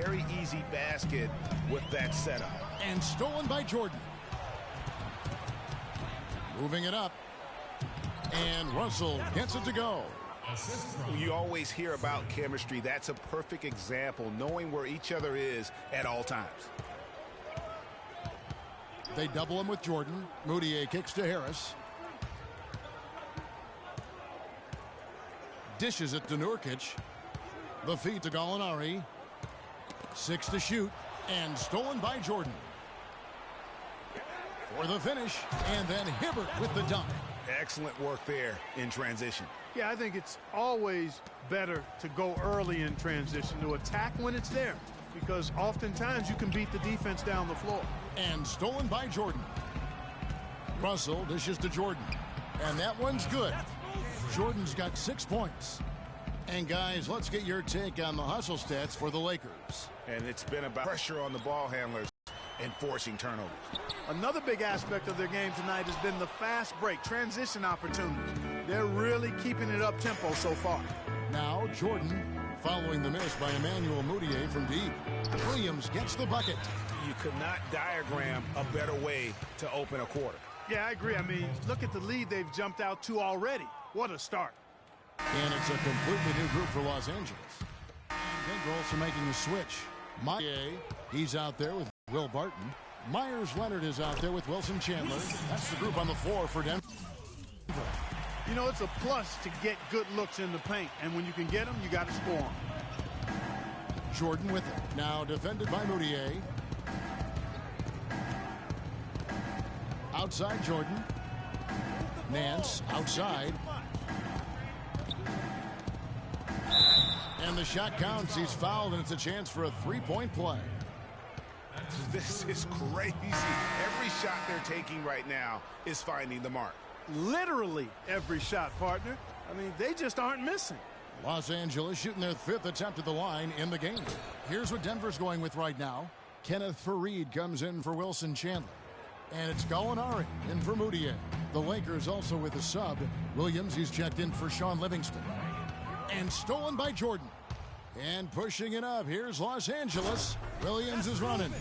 very easy basket with that setup. And stolen by Jordan. Moving it up. And Russell gets it to go. You always hear about chemistry. That's a perfect example, knowing where each other is at all times. They double him with Jordan. Moutier kicks to Harris. Dishes it to Nurkic. The feed to Gallinari. 6 to shoot. And stolen by Jordan. For the finish. And then Hibbert with the dunk. Excellent work there in transition. Yeah, I think it's always better to go early in transition, to attack when it's there, because oftentimes you can beat the defense down the floor. And stolen by Jordan. Russell dishes to Jordan. And that one's good. Jordan's got 6 points. And guys, let's get your take on the hustle stats for the Lakers. And it's been about pressure on the ball handlers and forcing turnovers. Another big aspect of their game tonight has been the fast break, transition opportunities. They're really keeping it up tempo so far. Now Jordan following the miss by Emmanuel Moutier from deep. Williams gets the bucket. You could not diagram a better way to open a quarter. Yeah, I agree. I mean, look at the lead they've jumped out to already. What a start. And it's a completely new group for Los Angeles. Denver also making a switch. Moutier, he's out there with Will Barton. Myers Leonard is out there with Wilson Chandler. That's the group on the floor for Denver. You know, it's a plus to get good looks in the paint, and when you can get them, you got to score them. Jordan with it. Now defended by Moutier. Outside Jordan. Nance outside. And the shot counts. He's fouled, and it's a chance for a three-point play. This is crazy. Every shot they're taking right now is finding the mark. Literally every shot, partner. I mean, they just aren't missing. Los Angeles shooting their 5th attempt at the line in the game. Here's what Denver's going with right now. Kenneth Faried comes in for Wilson Chandler. And it's Gallinari in for Moutier. The Lakers also with a sub. Williams, he's checked in for Sean Livingston. And stolen by Jordan. And pushing it up. Here's Los Angeles. Williams is running.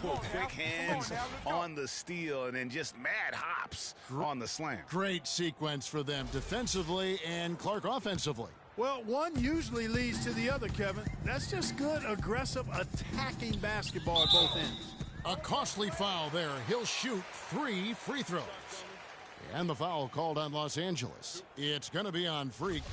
Quick hands on the steal and then just mad hops on the slam. Great sequence for them defensively and Clark offensively. Well, one usually leads to the other, Kevin. That's just good, aggressive, attacking basketball at both ends. A costly foul there. He'll shoot 3 free throws. And the foul called on Los Angeles. It's going to be on Freak.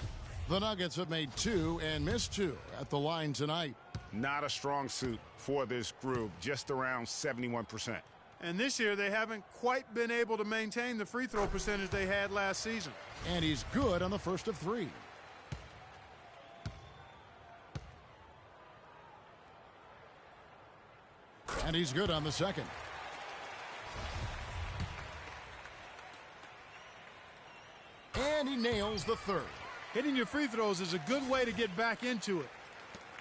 The Nuggets have made 2 and missed 2 at the line tonight. Not a strong suit for this group, just around 71%. And this year they haven't quite been able to maintain the free throw percentage they had last season. And he's good on the first of 3. And he's good on the second. And he nails the third. Hitting your free throws is a good way to get back into it.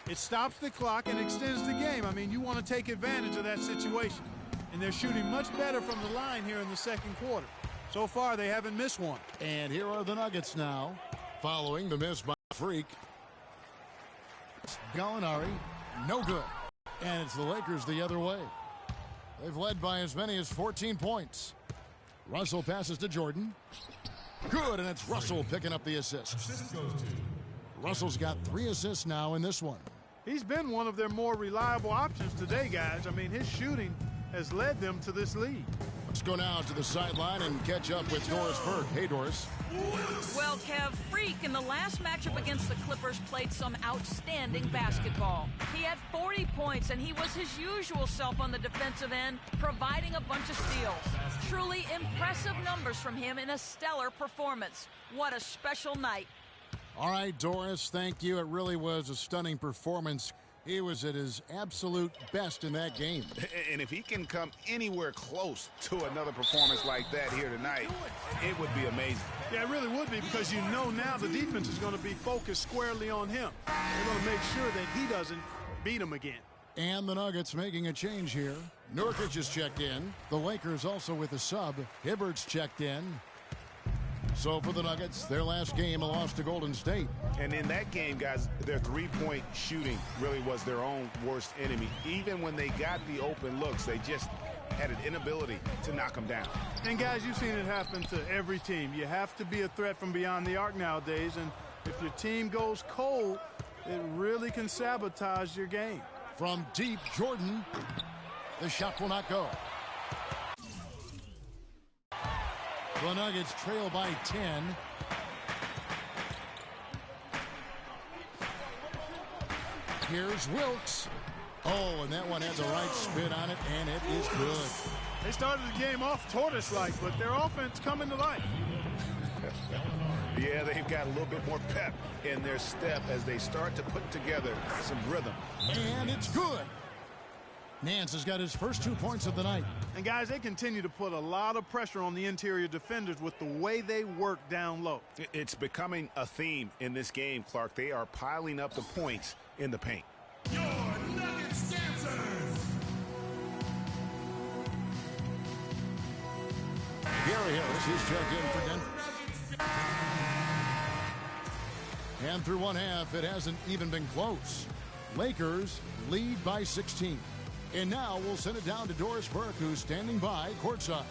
It stops the clock and extends the game. I mean, you want to take advantage of that situation. And they're shooting much better from the line here in the second quarter. So far, they haven't missed one. And here are the Nuggets now, following the miss by Freak. Gallinari, no good. And it's the Lakers the other way. They've led by as many as 14 points. Russell passes to Jordan. Good, and it's Russell picking up the assist. Russell's got 3 assists now in this one. He's been one of their more reliable options today, guys. I mean, his shooting has led them to this lead. Let's go now to the sideline and catch up with Doris Burke. Hey, Doris. Well, Kev, Freak in the last matchup against the Clippers played some outstanding basketball. He had 40 points, and he was his usual self on the defensive end, providing a bunch of steals. Truly impressive numbers from him in a stellar performance. What a special night. All right, Doris, thank you. It really was a stunning performance. He was at his absolute best in that game. And if he can come anywhere close to another performance like that here tonight, it would be amazing. Yeah, it really would be, because you know now the defense is going to be focused squarely on him. They're going to make sure that he doesn't beat him again. And the Nuggets making a change here. Nurkic is checked in. The Lakers also with a sub. Hibbert's checked in. So for the Nuggets, their last game, a loss to Golden State. And in that game, guys, their three-point shooting really was their own worst enemy. Even when they got the open looks, they just had an inability to knock them down. And guys, you've seen it happen to every team. You have to be a threat from beyond the arc nowadays, and if your team goes cold, it really can sabotage your game. From deep, Jordan, the shot will not go. The Nuggets trail by 10. Here's Wilkes. Oh, and that one had the right spin on it, and it is good. They started the game off tortoise-like, but their offense coming to life. Yeah, they've got a little bit more pep in their step as they start to put together some rhythm. And it's good. Nance has got his first 2 points of the night. And guys, they continue to put a lot of pressure on the interior defenders with the way they work down low. It's becoming a theme in this game, Clark. They are piling up the points in the paint. Your Nuggets dancers. Gary Harris is checked in for Denver. And through one half, it hasn't even been close. Lakers lead by 16. And now we'll send it down to Doris Burke, who's standing by courtside.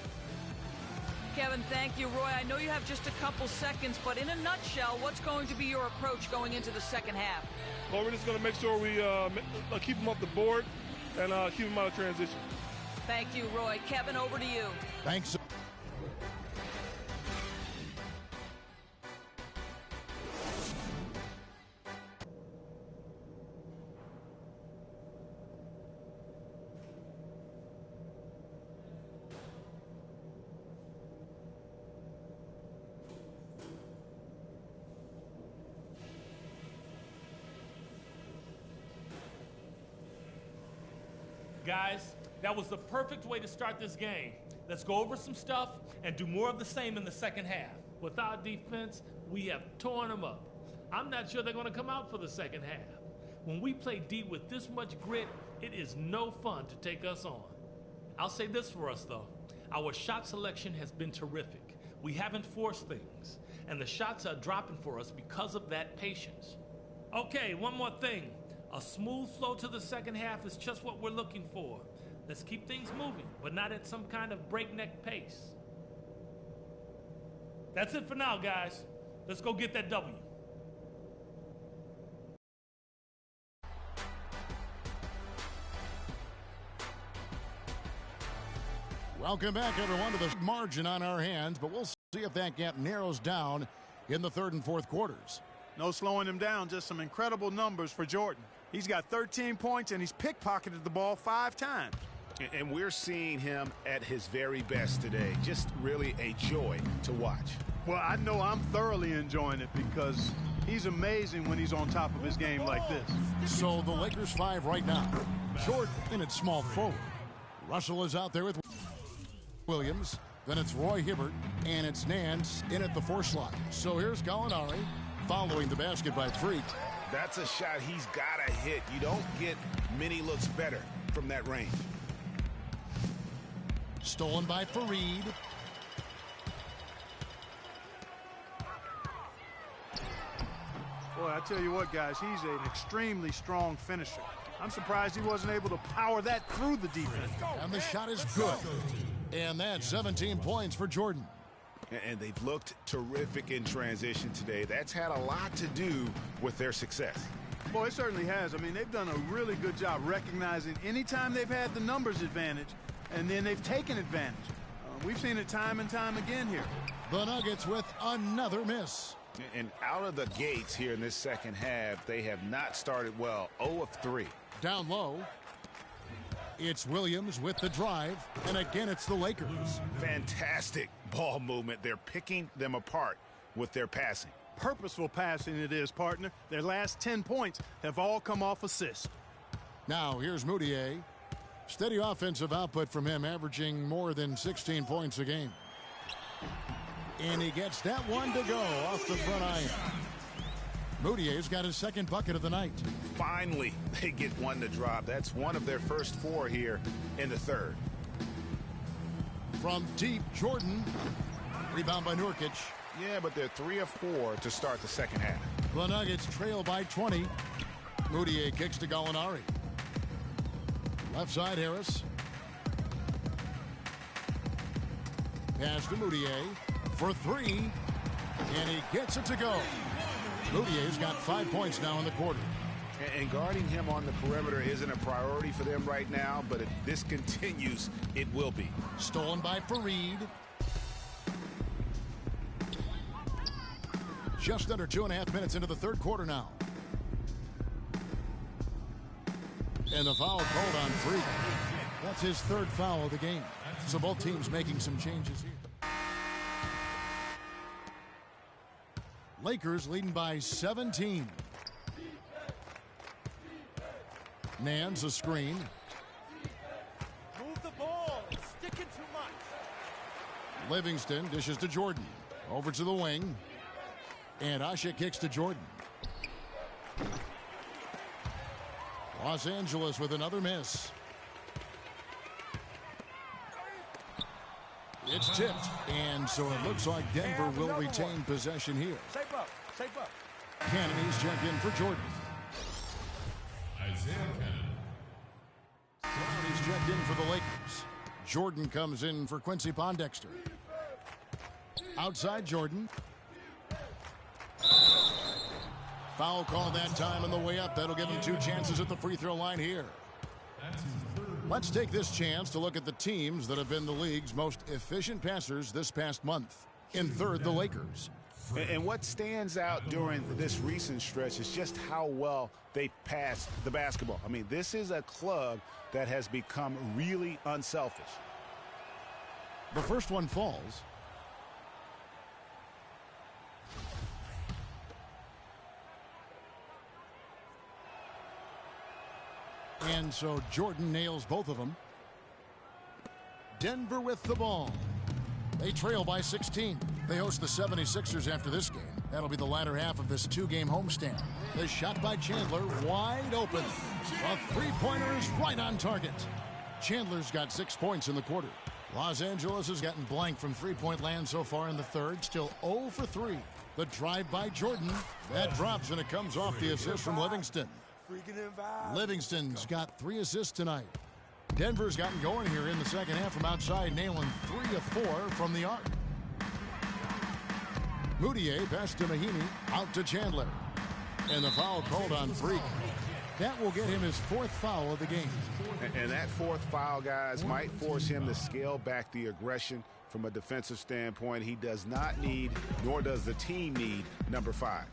Kevin, thank you. Roy, I know you have just a couple seconds, but in a nutshell, what's going to be your approach going into the second half? Well, we're just going to make sure we keep them off the board and keep them out of transition. Thank you, Roy. Kevin, over to you. Thanks. Guys, that was the perfect way to start this game. Let's go over some stuff and do more of the same in the second half. With our defense, we have torn them up. I'm not sure they're going to come out for the second half. When we play deep with this much grit, it is no fun to take us on. I'll say this for us, though. Our shot selection has been terrific. We haven't forced things, and the shots are dropping for us because of that patience. Okay, one more thing. A smooth flow to the second half is just what we're looking for. Let's keep things moving, but not at some kind of breakneck pace. That's it for now, guys. Let's go get that W. Welcome back, everyone, to the margin on our hands, but we'll see if that gap narrows down in the third and fourth quarters. No slowing him down, just some incredible numbers for Jordan. He's got 13 points, and he's pickpocketed the ball 5 times. And we're seeing him at his very best today. Just really a joy to watch. Well, I know I'm thoroughly enjoying it because he's amazing when he's on top of his game like this. So the Lakers 5 right now. Jordan in at small forward. Russell is out there with Williams. Then it's Roy Hibbert, and it's Nance in at the 4 slot. So here's Gallinari following the basket by Freak. That's a shot he's got to hit. You don't get many looks better from that range. Stolen by Fareed. Boy, I tell you what, guys, he's an extremely strong finisher. I'm surprised he wasn't able to power that through the defense. And the shot is good. And that's 17 points for Jordan. And they've looked terrific in transition today. That's had a lot to do with their success. Boy, it certainly has. I mean, they've done a really good job recognizing anytime they've had the numbers advantage, and then they've taken advantage. We've seen it time and time again here. The Nuggets with another miss. And out of the gates here in this second half, they have not started well. 0 of 3. Down low. It's Williams with the drive, and again it's the Lakers. Fantastic ball movement. They're picking them apart with their passing. Purposeful passing it is, partner. Their last 10 points have all come off assists. Now here's Moutier. Steady offensive output from him, averaging more than 16 points a game. And he gets that one to go off the front iron. Moutier's got his second bucket of the night. Finally, they get one to drop. That's one of their first 4 here in the third. From deep, Jordan. Rebound by Nurkic. Yeah, but they're 3 of 4 to start the second half. The Nuggets trail by 20. Moutier kicks to Gallinari. Left side, Harris. Pass to Moutier for 3. And he gets it to go. Moutier's got 5 points now in the quarter. And guarding him on the perimeter isn't a priority for them right now, but if this continues, it will be. Stolen by Fareed. Just under 2.5 minutes into the third quarter now. And the foul called on Freak. That's his third foul of the game. So both teams making some changes here. Lakers leading by 17. Nance a screen. Move the ball. It's sticking too much. Livingston dishes to Jordan. Over to the wing. And Asha kicks to Jordan. Los Angeles with another miss. It's tipped. And so it looks like Denver will retain possession here. Safe up. Safe up. Kennedy's checked in for Jordan. Kennedy's checked in for the Lakers. Jordan comes in for Quincy Pondexter. Outside Jordan. Foul call that time on the way up. That'll give him 2 chances at the free throw line here. Let's take this chance to look at the teams that have been the league's most efficient passers this past month. In third, the Lakers. And what stands out during this recent stretch is just how well they passed the basketball. I mean, this is a club that has become really unselfish. The first one falls. And so Jordan nails both of them. Denver with the ball. They trail by 16. They host the 76ers after this game. That'll be the latter half of this 2-game homestand. The shot by Chandler wide open. A three-pointer is right on target. Chandler's got 6 points in the quarter. Los Angeles has gotten blank from three-point land so far in the third. Still 0 for 3. The drive by Jordan. That drops and it comes off the assist from Livingston. Livingston's got 3 assists tonight. Denver's gotten going here in the second half from outside, nailing 3 of 4 from the arc. Moutier pass to Mahinmi, out to Chandler. And the foul called on Freak. That will get him his 4th foul of the game. And that 4th foul, guys, might force him to scale back the aggression from a defensive standpoint. He does not need, nor does the team need, number 5.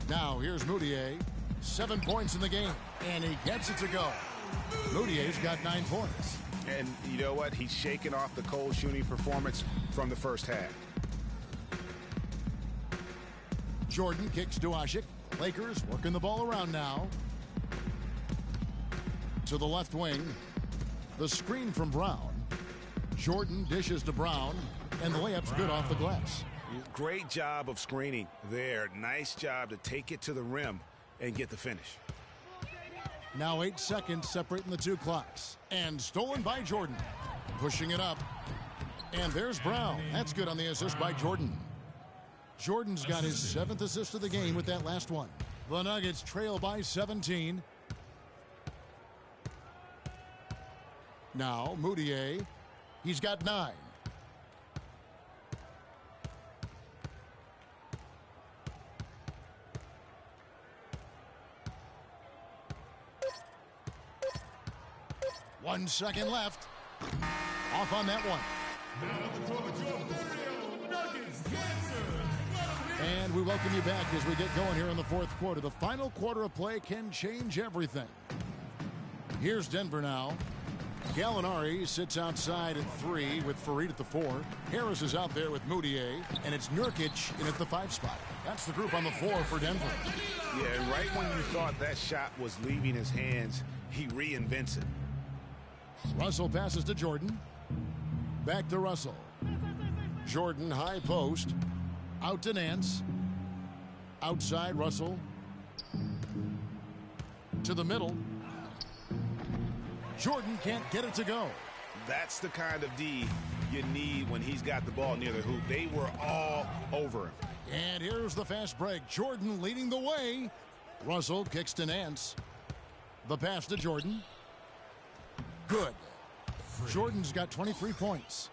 Now here's Moutier. 7 points in the game, and he gets it to go. Moutier's got 9 points. And you know what? He's shaken off the cold shooting performance from the first half. Jordan kicks to Asik. Lakers working the ball around now. To the left wing. The screen from Brown. Jordan dishes to Brown, and the layup's good off the glass. Great job of screening there. Nice job to take it to the rim and get the finish. Now 8 seconds separating the 2 clocks. And stolen by Jordan. Pushing it up. And there's Brown. That's good on the assist by Jordan. Jordan's got his 7th assist of the game with that last one. The Nuggets trail by 17. Now Moutier. He's got 9. One second left. Off on that one. And we welcome you back as we get going here in the 4th quarter. The final quarter of play can change everything. Here's Denver now. Gallinari sits outside at 3 with Fareed at the 4. Harris is out there with Moutier, and it's Nurkic in at the 5 spot. That's the group on the floor for Denver. Yeah, and right when you thought that shot was leaving his hands, he reinvents it. Russell passes to Jordan. Back to Russell. Jordan high post. Out to Nance. Outside Russell. To the middle. Jordan can't get it to go. That's the kind of D you need when he's got the ball near the hoop. They were all over him. And here's the fast break. Jordan leading the way. Russell kicks to Nance. The pass to Jordan. Good. Jordan's got 23 points.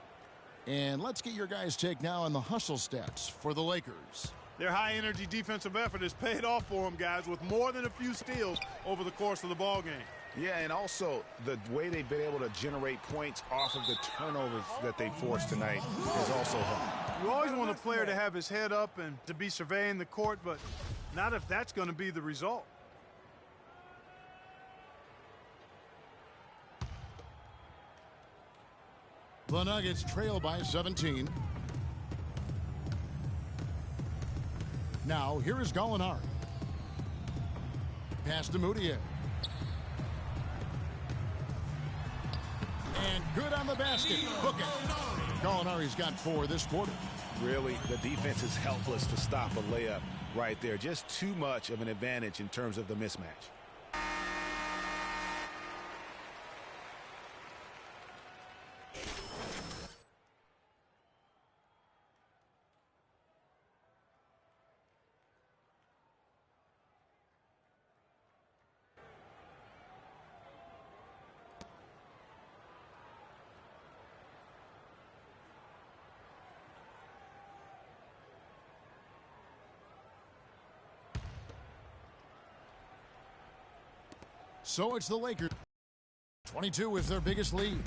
And let's get your guys' take now on the hustle stats for the Lakers. Their high-energy defensive effort has paid off for them, guys, with more than a few steals over the course of the ball game. Yeah, and also the way they've been able to generate points off of the turnovers that they forced tonight has also helped. You always want a player to have his head up and to be surveying the court, but not if that's going to be the result. The Nuggets trail by 17. Now, here is Gallinari. Pass to Moutier. And good on the basket. Hook it. Gallinari's got 4 this quarter. Really, the defense is helpless to stop a layup right there. Just too much of an advantage in terms of the mismatch. So it's the Lakers. 22 is their biggest lead.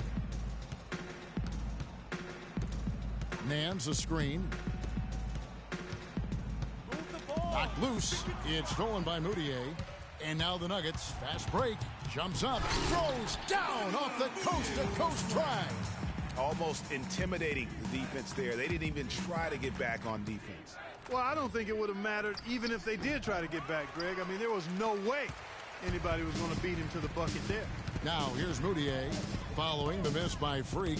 Nance a screen. Knocked loose. It's stolen by Moutier. And now the Nuggets. Fast break. Jumps up. Throws down off the coast-to-coast try. Almost intimidating the defense there. They didn't even try to get back on defense. Well, I don't think it would have mattered even if they did try to get back, Greg. I mean, there was no way anybody was going to beat him to the bucket there. Now here's Moutier following the miss by Freak.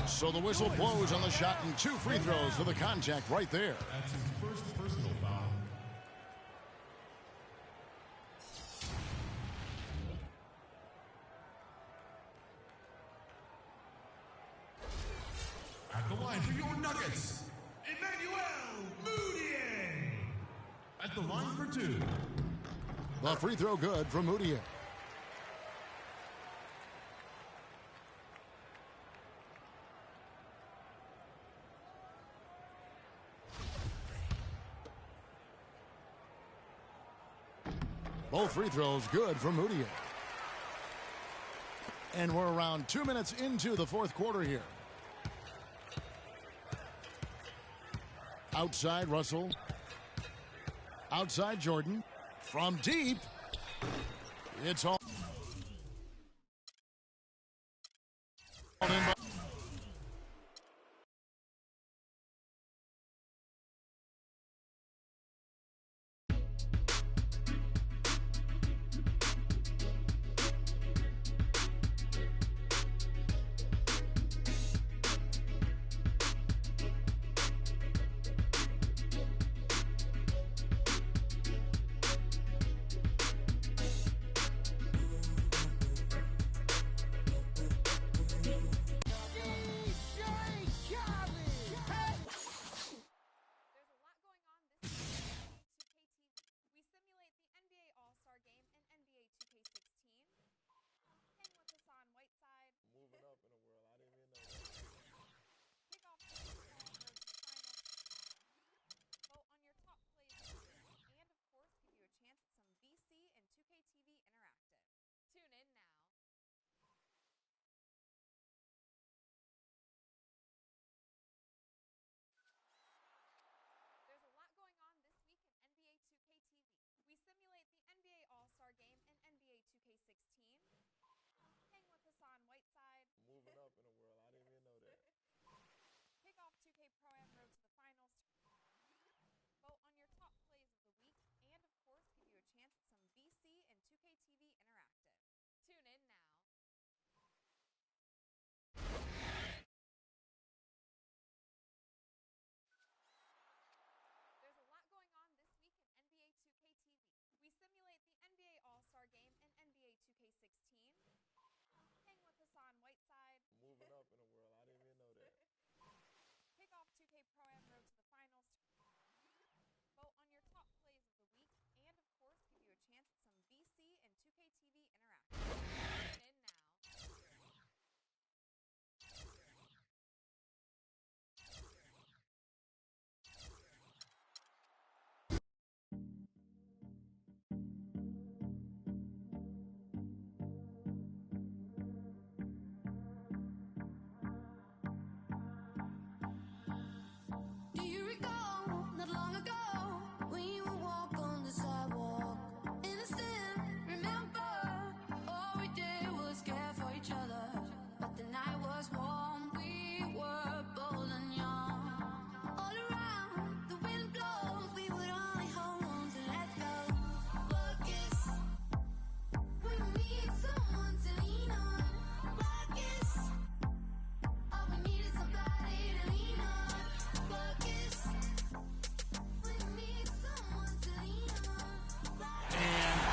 So the whistle blows on the shot and 2 free throws for the contact right there. That's his first personal foul. At the line for your Nuggets, Emmanuel Moutier. At the line for 2. The free throw good from Moutier. Both free throws good from Moutier. And we're around 2 minutes into the 4th quarter here. Outside Russell. Outside Jordan. From deep. It's all in by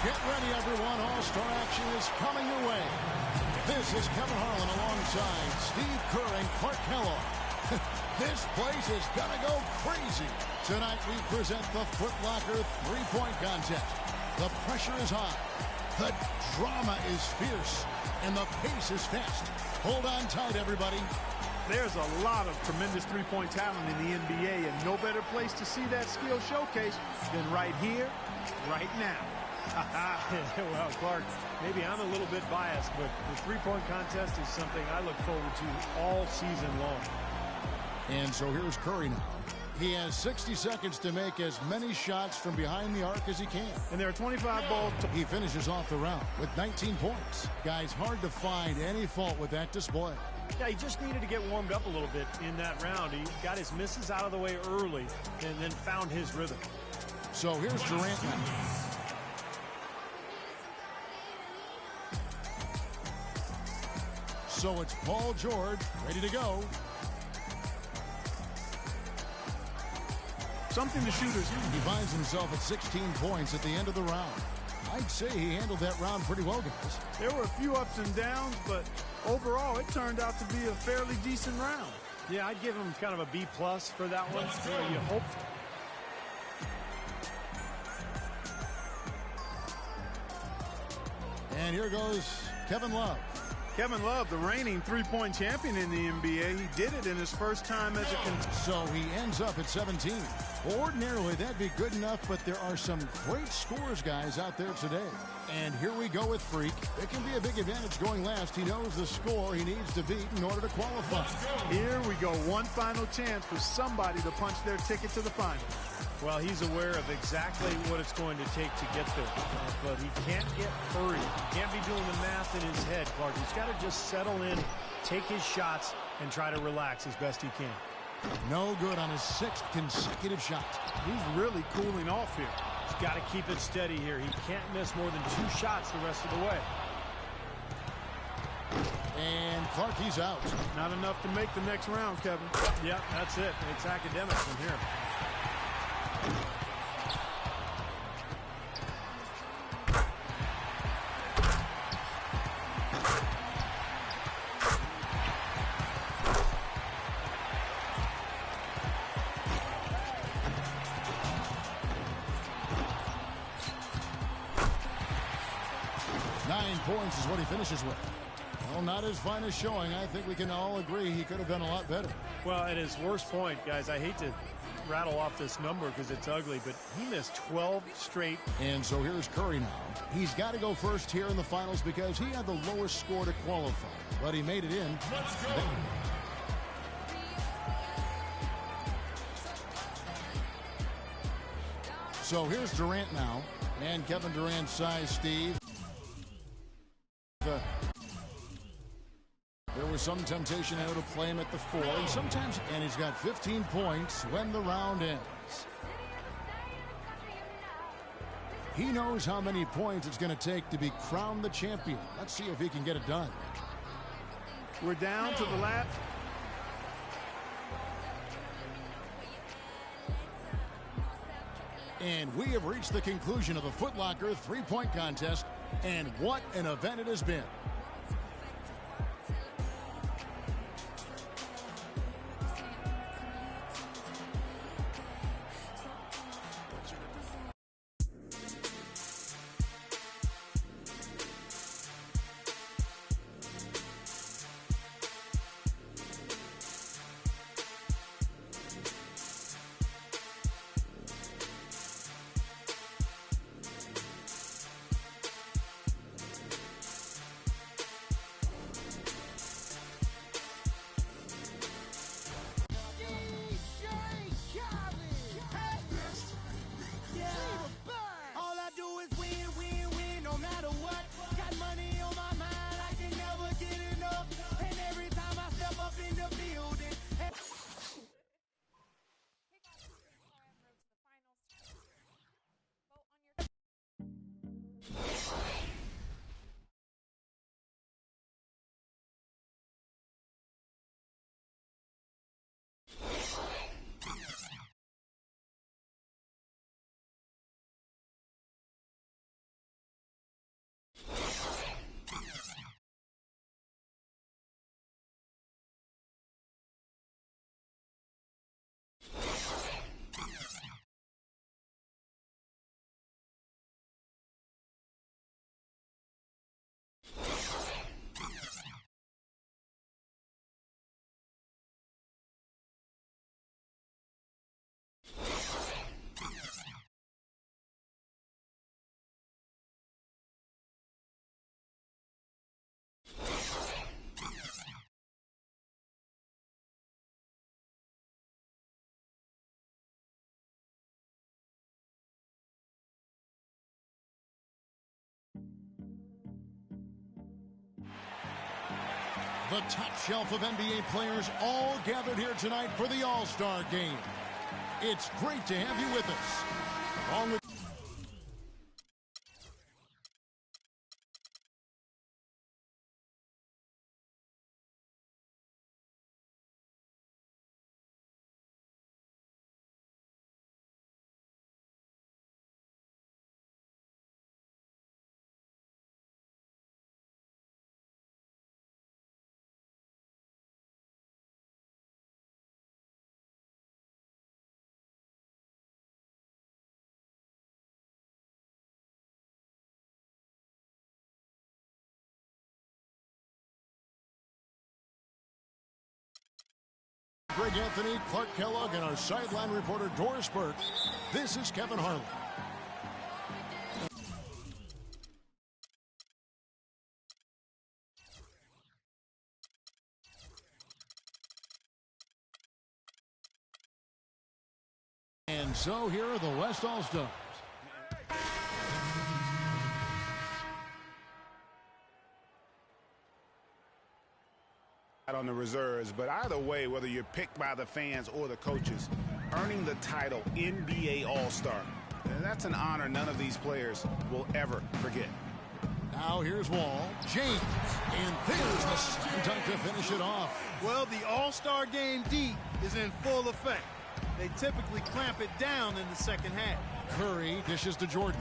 Get ready, everyone. All-Star action is coming your way. This is Kevin Harlan alongside Steve Kerr and Clark Kellogg. This place is going to go crazy. Tonight we present the Foot Locker three-point contest. The pressure is high. The drama is fierce. And the pace is fast. Hold on tight, everybody. There's a lot of tremendous three-point talent in the NBA, and no better place to see that skill showcase than right here, right now. Well, Clark, maybe I'm a little bit biased, but the three-point contest is something I look forward to all season long. And so here's Curry now. He has 60 seconds to make as many shots from behind the arc as he can. And there are 25 balls. He finishes off the round with 19 points. Guys, hard to find any fault with that display. Yeah, he just needed to get warmed up a little bit in that round. He got his misses out of the way early and then found his rhythm. So here's Durant now. So it's Paul George ready to go. Something the shooters need. He finds himself at 16 points at the end of the round. I'd say he handled that round pretty well, guys. There were a few ups and downs, but overall it turned out to be a fairly decent round. Yeah, I'd give him kind of a B+ for that one. You hope. And here goes Kevin Love. Kevin Love, the reigning three-point champion in the NBA. He did it in his first time as a So he ends up at 17. Ordinarily, that'd be good enough, but there are some great scores, guys, out there today. And here we go with Freak. It can be a big advantage going last. He knows the score he needs to beat in order to qualify. Here we go. One final chance for somebody to punch their ticket to the final. Well, he's aware of exactly what it's going to take to get there. But he can't get hurried. He can't be doing the math in his head, Clark. He's got to just settle in, take his shots, and try to relax as best he can. No good on his 6th consecutive shot. He's really cooling off here. He's got to keep it steady here. He can't miss more than 2 shots the rest of the way. And Clark, he's out. Not enough to make the next round, Kevin. Yep, that's it. It's academic from here. Points is what he finishes with. Well, not his finest showing. I think we can all agree he could have done a lot better. Well, at his worst point, guys, I hate to rattle off this number because it's ugly, but he missed 12 straight. And so here's Curry now. He's got to go first here in the finals because he had the lowest score to qualify, but he made it in. Let's go. So here's Durant now, and Kevin Durant's size, Steve. There was some temptation to play him at the 4, and sometimes, and he's got 15 points when the round ends. He knows how many points it's going to take to be crowned the champion. Let's see if he can get it done. We're down to the last. And we have reached the conclusion of the Foot Locker three-point contest, and what an event it has been. The top shelf of NBA players all gathered here tonight for the All-Star game. It's great to have you with us. Along with Greg Anthony, Clark Kellogg, and our sideline reporter Doris Burke, this is Kevin Harlan. And so here are the West All-Stars. On the reserves, but either way, whether you're picked by the fans or the coaches, earning the title NBA All-Star, that's an honor none of these players will ever forget. Now here's Wall, James, and there's the slam dunk to finish it off. Well, the All-Star game D is in full effect. They typically clamp it down in the second half. Curry dishes to Jordan.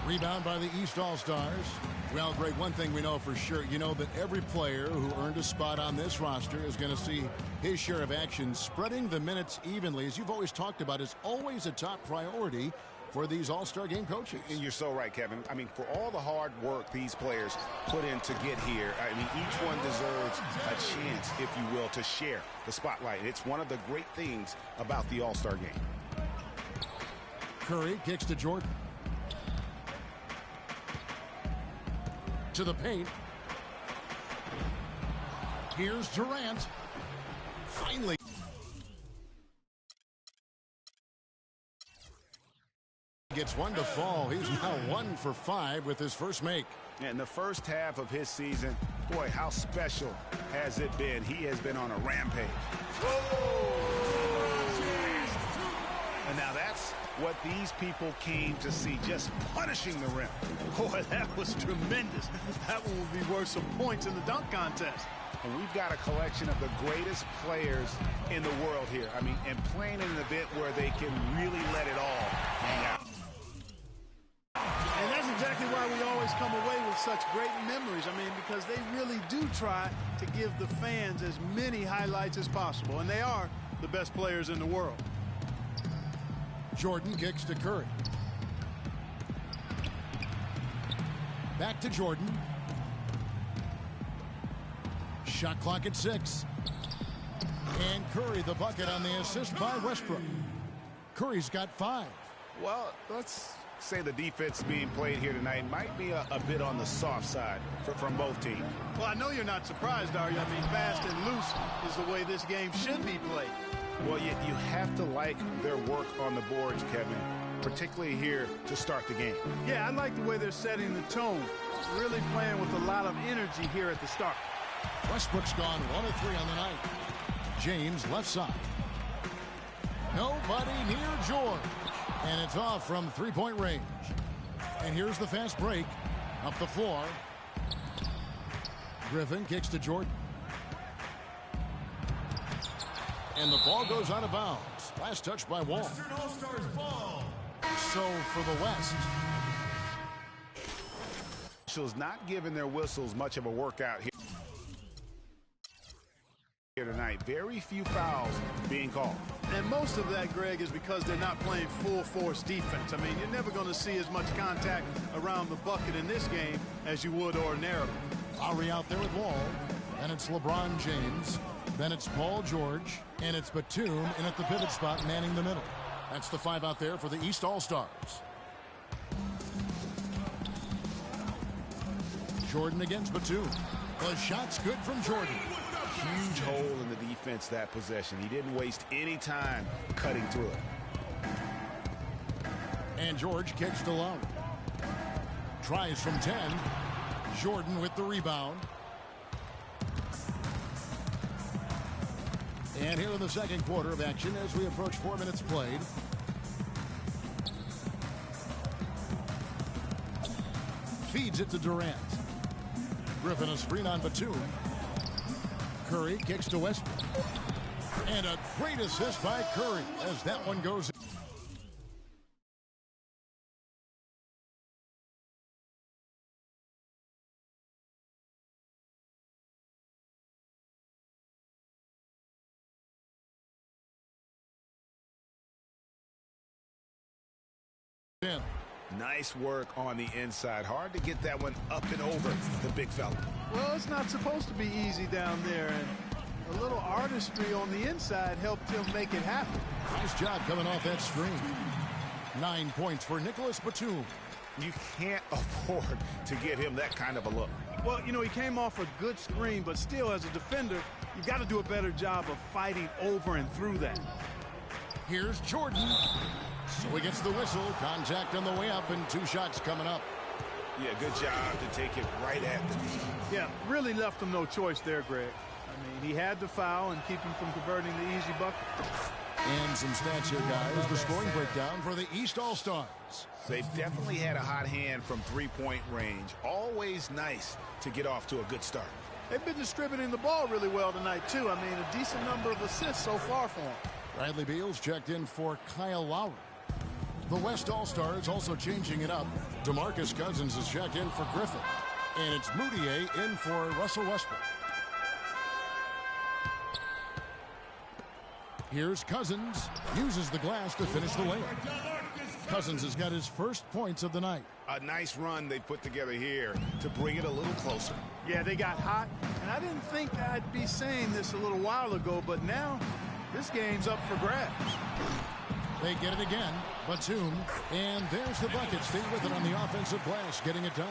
Rebound by the East All-Stars. Well, Greg, one thing we know for sure, you know that every player who earned a spot on this roster is going to see his share of action. Spreading the minutes evenly, as you've always talked about, is always a top priority for these All-Star game coaches. And you're so right, Kevin. I mean, for all the hard work these players put in to get here, I mean, each one deserves a chance, if you will, to share the spotlight. It's one of the great things about the All-Star game. Curry kicks to Jordan. To the paint. Here's Durant. Finally. Gets one to fall. He's now 1 for 5 with his first make. In the first half of his season, boy, how special has it been? He has been on a rampage. And now that's what these people came to see, just punishing the rim. Boy, that was tremendous. That one will be worth some points in the dunk contest. And we've got a collection of the greatest players in the world here. I mean, and playing in an event where they can really let it all hang out. And that's exactly why we always come away with such great memories. I mean, because they really do try to give the fans as many highlights as possible. And they are the best players in the world. Jordan kicks to Curry. Back to Jordan. Shot clock at 6. And Curry the bucket on the assist by Westbrook. Curry's got 5. Well, let's say the defense being played here tonight might be a bit on the soft side from both teams. Well, I know you're not surprised, are you? I mean, fast and loose is the way this game should be played. Well, you have to like their work on the boards, Kevin, particularly here to start the game. Yeah, I like the way they're setting the tone. Really playing with a lot of energy here at the start. Westbrook's gone 1 of 3 on the night. James left side. Nobody near George. And it's off from three-point range. And here's the fast break. Up the floor. Griffin kicks to Jordan. And the ball goes out of bounds. Last touch by Wall. So for the West. Officials not giving their whistles much of a workout here tonight. Very few fouls being called. And most of that, Greg, is because they're not playing full force defense. I mean, you're never going to see as much contact around the bucket in this game as you would ordinarily. Lowry out there with Wall. And it's LeBron James. Then it's Paul George. And it's Batum in at the pivot spot, manning the middle. That's the 5 out there for the East All-Stars. Jordan against Batum. The shot's good from Jordan. Huge hole in the defense that possession. He didn't waste any time cutting through it. And George kicks to Lowry. Tries from 10. Jordan with the rebound. And here in the second quarter of action as we approach 4 minutes played. Feeds it to Durant. Griffin a screen on Batum. Curry kicks to Westbrook. And a great assist by Curry as that one goes. In. Nice work on the inside. Hard to get that one up and over the big fella. Well, it's not supposed to be easy down there, and a little artistry on the inside helped him make it happen. Nice job coming off that screen. 9 points for Nicholas Batum. You can't afford to give him that kind of a look. Well, you know, he came off a good screen, but still, as a defender, you've got to do a better job of fighting over and through that. Here's Jordan. So he gets the whistle. Contact on the way up, and 2 shots coming up. Yeah, good job to take it right at the knee. Yeah, really left him no choice there, Greg. I mean, he had to foul and keep him from converting the easy bucket. And some stats here, guys. The scoring breakdown for the East All-Stars. They've definitely had a hot hand from three-point range. Always nice to get off to a good start. They've been distributing the ball really well tonight, too. I mean, a decent number of assists so far for them. Bradley Beal's checked in for Kyle Lowry. The West All-Stars also changing it up. DeMarcus Cousins is checked in for Griffin. And it's Moutier in for Russell Westbrook. Here's Cousins. Uses the glass to finish the layup. Cousins has got his first points of the night. A nice run they put together here to bring it a little closer. Yeah, they got hot. And I didn't think I'd be saying this a little while ago, but now this game's up for grabs. They get it again. Batum. And there's the bucket. Stay with it on the offensive glass, getting it done.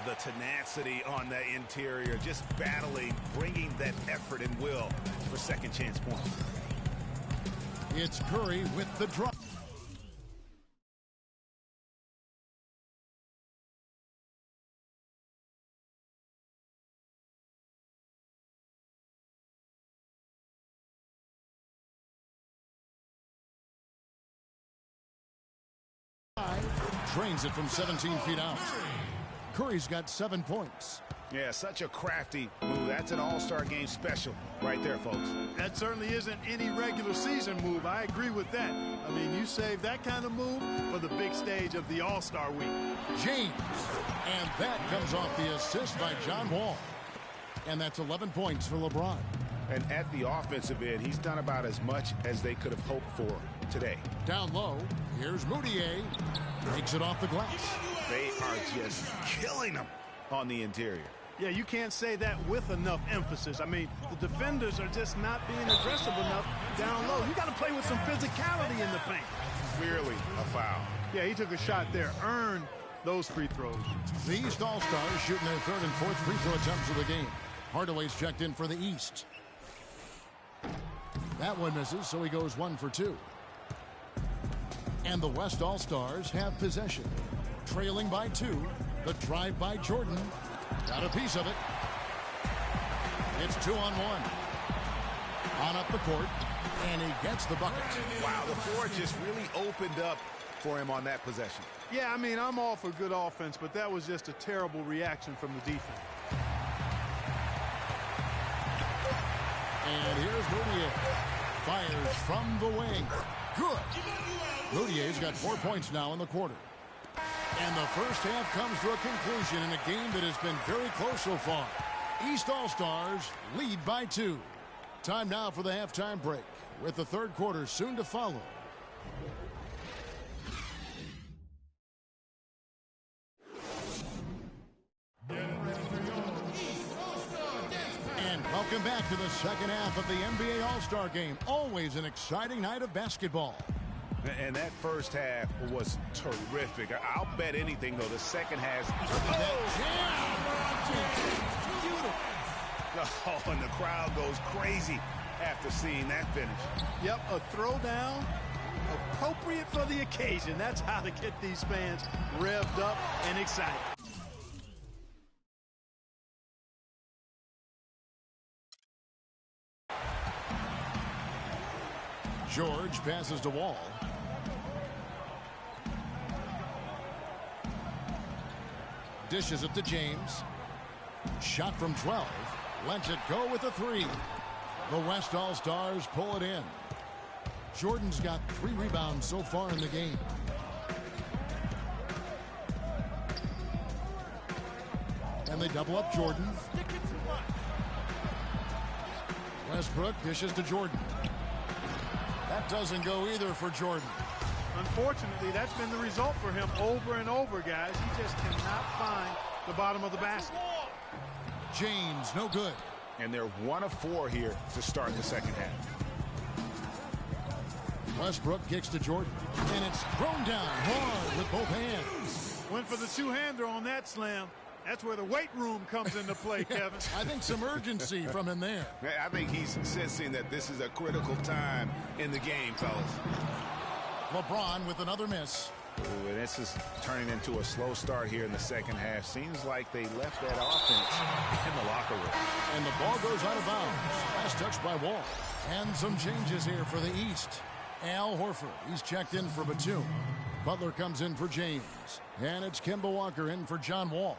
The tenacity on the interior, just battling, bringing that effort and will for second chance points. It's Curry with the drop. Drains it from 17 feet out. Curry's got 7 points. Yeah, such a crafty move. That's an all-star game special right there, folks. That certainly isn't any regular season move. I agree with that. I mean, you save that kind of move for the big stage of the All-Star week. James. And that comes off the assist by John Wall. And that's 11 points for LeBron. And at the offensive end, he's done about as much as they could have hoped for today. Down low, here's Moutier. Takes it off the glass. They are just killing them on the interior. Yeah, you can't say that with enough emphasis. I mean, the defenders are just not being aggressive enough down low. You got to play with some physicality in the paint. Clearly a foul. Yeah, he took a shot there. Earned those free throws. The East All-Stars shooting their third and fourth free throw attempts of the game. Hardaway's checked in for the East. That one misses, so he goes 1 for 2. And the West All-Stars have possession. Trailing by 2. The drive by Jordan. Got a piece of it. It's 2-on-1. On up the court. And he gets the bucket. Wow, the floor just really opened up for him on that possession. Yeah, I mean, I'm all for good offense, but that was just a terrible reaction from the defense. And here's Moutier. Fires from the wing. Good. Moutier's got 4 points now in the quarter. And the first half comes to a conclusion in a game that has been very close so far. East All-Stars lead by 2. Time now for the halftime break, with the third quarter soon to follow. And welcome back to the second half of the NBA All-Star Game. Always an exciting night of basketball. And that first half was terrific. I'll bet anything, though, the second half. Oh, and the crowd goes crazy after seeing that finish. Yep, a throwdown appropriate for the occasion. That's how to get these fans revved up and excited. George passes to Wall. Dishes it to James. Shot from 12. Lets it go with a 3. The West All-Stars pull it in. Jordan's got 3 rebounds so far in the game. And they double up Jordan. Westbrook dishes to Jordan. That doesn't go either for Jordan. Unfortunately, that's been the result for him over and over, guys. He just cannot find the bottom of the basket. James, no good. And they're 1 of 4 here to start the second half. Westbrook kicks to Jordan. And it's thrown down hard with both hands. Went for the two-hander on that slam. That's where the weight room comes into play, Kevin. I think some urgency from him there. I think he's sensing that this is a critical time in the game, fellas. LeBron with another miss. Ooh, and this is turning into a slow start here in the second half. Seems like they left that offense in the locker room. And the ball goes out of bounds. Last touch by Wall. And some changes here for the East. Al Horford, he's checked in for Batum. Butler comes in for James. And it's Kemba Walker in for John Wall.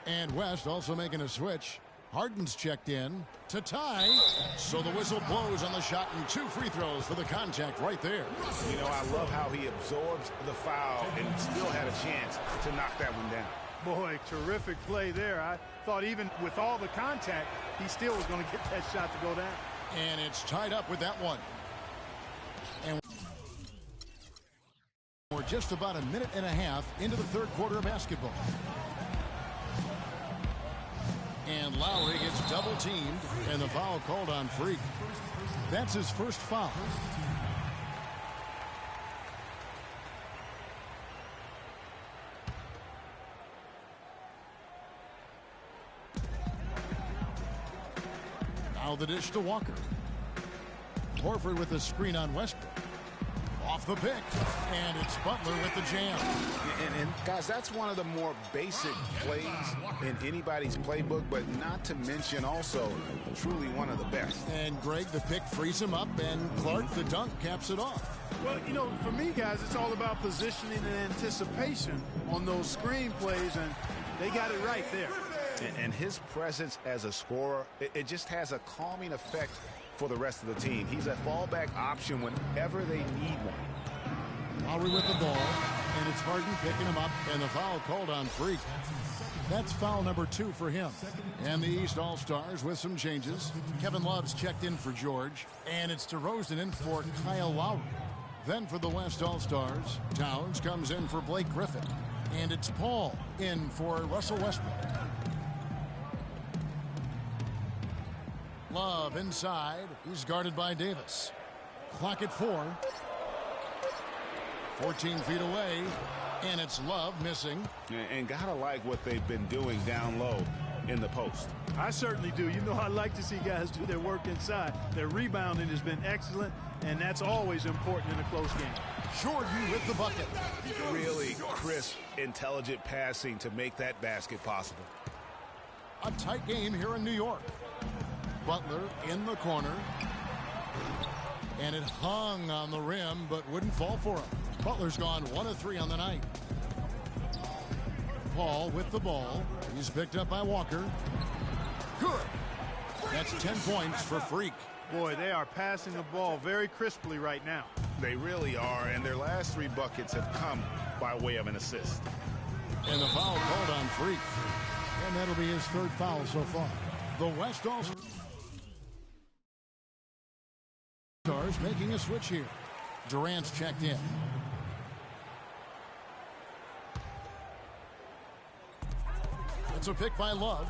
And West also making a switch. Harden's checked in to tie. So the whistle blows on the shot and 2 free throws for the contact right there. You know, I love how he absorbs the foul and still had a chance to knock that one down. Boy, terrific play there. I thought even with all the contact, he still was going to get that shot to go down. And it's tied up with that one. And we're just about a minute and a half into the third quarter of basketball. And Lowry gets double teamed and the foul called on Freak. That's his first foul. Now the dish to Walker. Horford with the screen on Westbrook. Off the pick. And it's Butler with the jam. And guys, that's one of the more basic plays in anybody's playbook, but not to mention also truly one of the best. And Greg, the pick frees him up, and Clark, the dunk, caps it off. Well, you know, for me, guys, it's all about positioning and anticipation on those screen plays, and they got it right there. And his presence as a scorer, it just has a calming effect for the rest of the team. He's a fallback option whenever they need one. Lowry with the ball, and it's Harden picking him up, and the foul called on Freak. That's foul number 2 for him. And the East All-Stars with some changes. Kevin Love's checked in for George, and it's DeRozan in for Kyle Lowry. Then for the West All-Stars, Towns comes in for Blake Griffin, and it's Paul in for Russell Westbrook. Love inside. He's guarded by Davis. Clock at 4. 14 feet away. And it's Love missing. And gotta like what they've been doing down low in the post. I certainly do. You know, I like to see guys do their work inside. Their rebounding has been excellent, and that's always important in a close game. Jordan with the bucket. Really crisp, intelligent passing to make that basket possible. A tight game here in New York. Butler in the corner. And it hung on the rim, but wouldn't fall for him. Butler's gone 1 of 3 on the night. Paul with the ball. He's picked up by Walker. Good. That's 10 points for Freak. Boy, they are passing the ball very crisply right now. They really are, and their last 3 buckets have come by way of an assist. And the foul called on Freak. And that'll be his 3rd foul so far. The West All-Stars making a switch here. Durant's checked in. It's a pick by Love.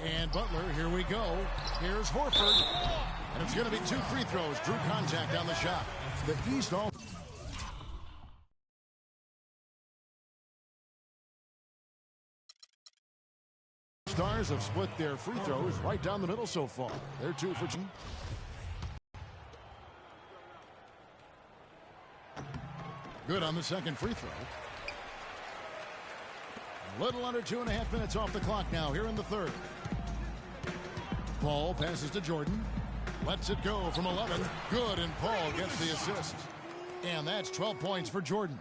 And Butler, here we go. Here's Horford. And it's going to be 2 free throws. Drew contact on the shot. The East All Stars have split their free throws right down the middle so far. They're 2 for 2. Good on the second free throw. A little under 2.5 minutes off the clock now here in the third. Paul passes to Jordan. Lets it go from 11. Good, and Paul gets the assist. And that's 12 points for Jordan.